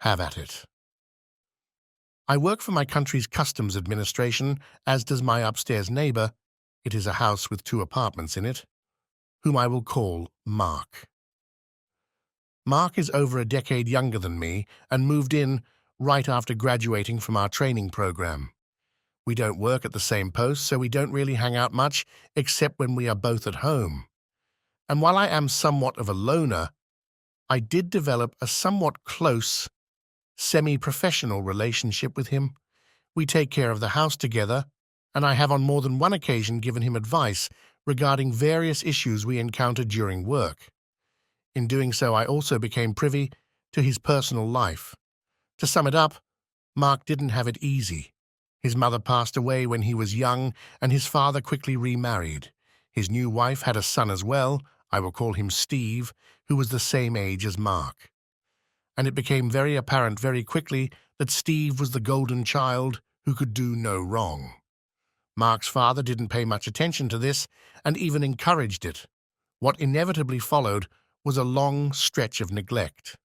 Have at it. I work for my country's customs administration, as does my upstairs neighbor. It is a house with 2 apartments in it, whom I will call Mark. Mark is over a decade younger than me and moved in right after graduating from our training program. We don't work at the same post, so we don't really hang out much except when we are both at home. And while I am somewhat of a loner, I did develop a somewhat close, semi-professional relationship with him. We take care of the house together, and I have on more than one occasion given him advice regarding various issues we encountered during work. In doing so, I also became privy to his personal life. To sum it up, Mark didn't have it easy. His mother passed away when he was young, and his father quickly remarried. His new wife had a son as well, I will call him Steve, who was the same age as Mark. And it became very apparent very quickly that Steve was the golden child who could do no wrong. Mark's father didn't pay much attention to this and even encouraged it. What inevitably followed was a long stretch of neglect.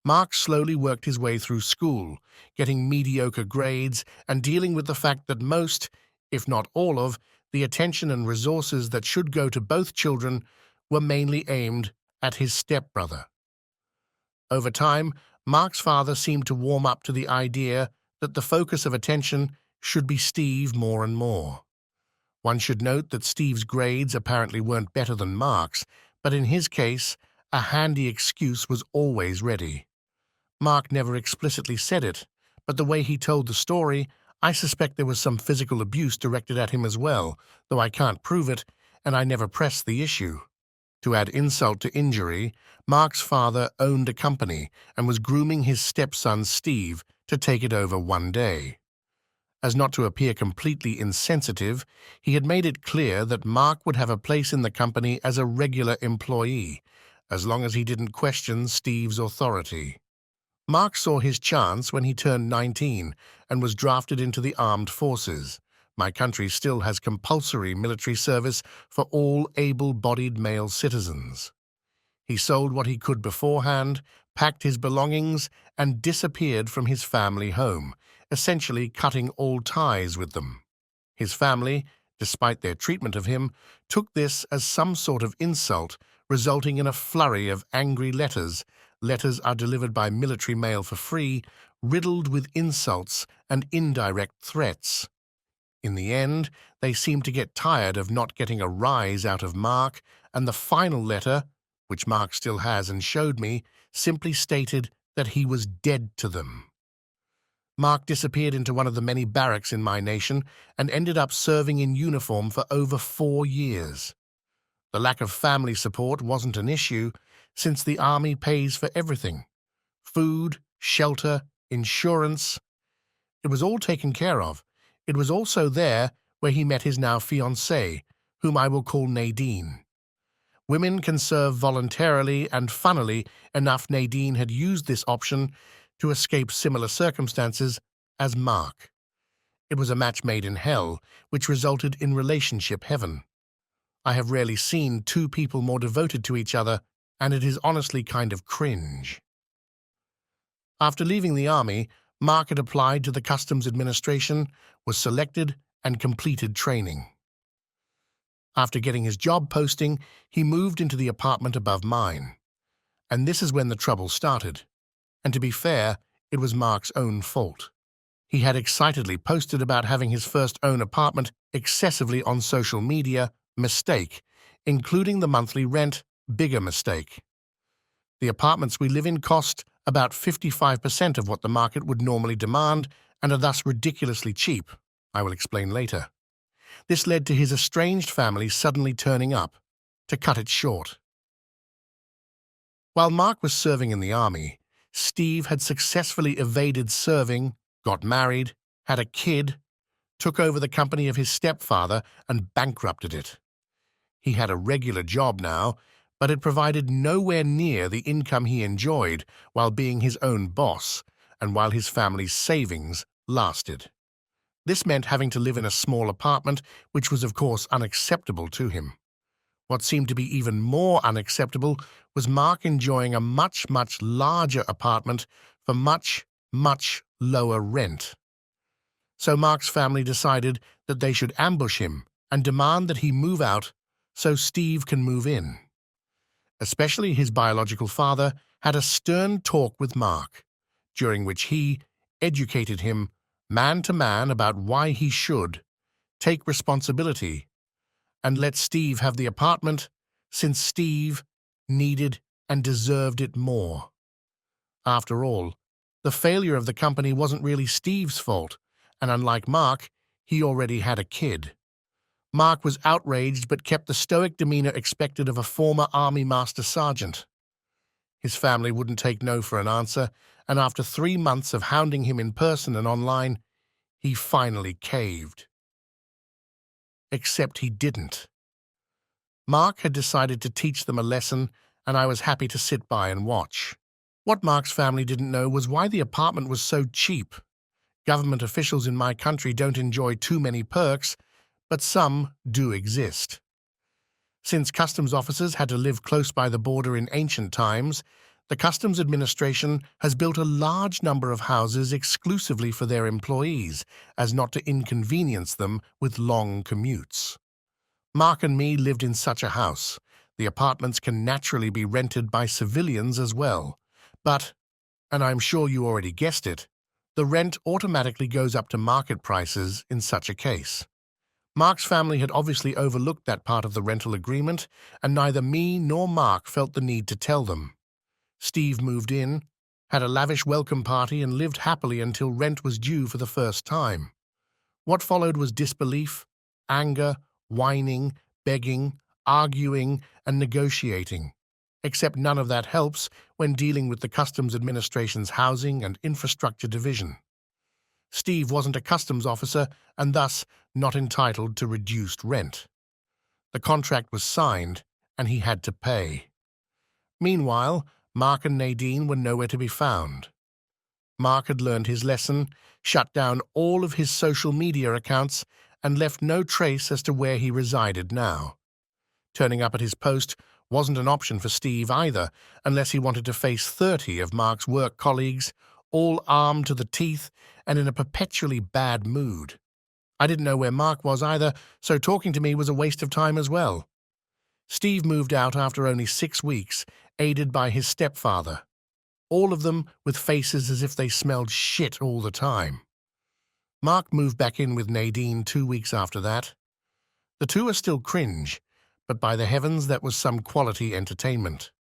Mark slowly worked his way through school, getting mediocre grades and dealing with the fact that most, if not all of, the attention and resources that should go to both children were mainly aimed at his stepbrother. Over time, Mark's father seemed to warm up to the idea that the focus of attention should be Steve more and more. One should note that Steve's grades apparently weren't better than Mark's, but in his case, a handy excuse was always ready. Mark never explicitly said it, but the way he told the story, I suspect there was some physical abuse directed at him as well, though I can't prove it, and I never pressed the issue. To add insult to injury, Mark's father owned a company and was grooming his stepson Steve to take it over one day. As not to appear completely insensitive, he had made it clear that Mark would have a place in the company as a regular employee, as long as he didn't question Steve's authority. Mark saw his chance when he turned 19 and was drafted into the armed forces. My country still has compulsory military service for all able-bodied male citizens. He sold what he could beforehand, packed his belongings, and disappeared from his family home, essentially cutting all ties with them. His family, despite their treatment of him, took this as some sort of insult, resulting in a flurry of angry letters. Letters are delivered by military mail for free, riddled with insults and indirect threats. In the end, they seemed to get tired of not getting a rise out of Mark, and the final letter, which Mark still has and showed me, simply stated that he was dead to them. Mark disappeared into one of the many barracks in my nation and ended up serving in uniform for over 4 years. The lack of family support wasn't an issue, since the army pays for everything: food, shelter, insurance. It was all taken care of. It was also there where he met his now fiancée, whom I will call Nadine. Women can serve voluntarily, and funnily enough, Nadine had used this option to escape similar circumstances as Mark. It was a match made in hell, which resulted in relationship heaven. I have rarely seen 2 people more devoted to each other, and it is honestly kind of cringe. After leaving the army, Mark had applied to the Customs Administration, was selected, and completed training. After getting his job posting, he moved into the apartment above mine. And this is when the trouble started. And to be fair, it was Mark's own fault. He had excitedly posted about having his first own apartment excessively on social media, mistake, including the monthly rent, bigger mistake. The apartments we live in cost about 55% of what the market would normally demand and are thus ridiculously cheap. I will explain later. This led to his estranged family suddenly turning up. To cut it short, while Mark was serving in the army, Steve had successfully evaded serving, got married, had a kid, took over the company of his stepfather, and bankrupted it. He had a regular job now, but it provided nowhere near the income he enjoyed while being his own boss and while his family's savings lasted. This meant having to live in a small apartment, which was of course unacceptable to him. What seemed to be even more unacceptable was Mark enjoying a much, much larger apartment for much, much lower rent. So Mark's family decided that they should ambush him and demand that he move out so Steve can move in. Especially his biological father had a stern talk with Mark, during which he educated him man to man about why he should take responsibility and let Steve have the apartment since Steve needed and deserved it more. After all, the failure of the company wasn't really Steve's fault, and unlike Mark, he already had a kid. Mark was outraged but kept the stoic demeanor expected of a former Army Master Sergeant. His family wouldn't take no for an answer, and after 3 months of hounding him in person and online, he finally caved. Except he didn't. Mark had decided to teach them a lesson, and I was happy to sit by and watch. What Mark's family didn't know was why the apartment was so cheap. Government officials in my country don't enjoy too many perks, but some do exist. Since customs officers had to live close by the border in ancient times, the Customs Administration has built a large number of houses exclusively for their employees, as not to inconvenience them with long commutes. Mark and me lived in such a house. The apartments can naturally be rented by civilians as well. But, and I'm sure you already guessed it, the rent automatically goes up to market prices in such a case. Mark's family had obviously overlooked that part of the rental agreement, and neither me nor Mark felt the need to tell them. Steve moved in, had a lavish welcome party, and lived happily until rent was due for the first time. What followed was disbelief, anger, whining, begging, arguing, and negotiating. Except none of that helps when dealing with the Customs Administration's Housing and Infrastructure Division. Steve wasn't a customs officer and thus not entitled to reduced rent. The contract was signed, and he had to pay. Meanwhile, Mark and Nadine were nowhere to be found. Mark had learned his lesson, shut down all of his social media accounts, and left no trace as to where he resided now. Turning up at his post wasn't an option for Steve either, unless he wanted to face 30 of Mark's work colleagues, all armed to the teeth and in a perpetually bad mood. I didn't know where Mark was either, so talking to me was a waste of time as well. Steve moved out after only 6 weeks, aided by his stepfather. All of them with faces as if they smelled shit all the time. Mark moved back in with Nadine 2 weeks after that. The two are still cringe, but by the heavens that was some quality entertainment.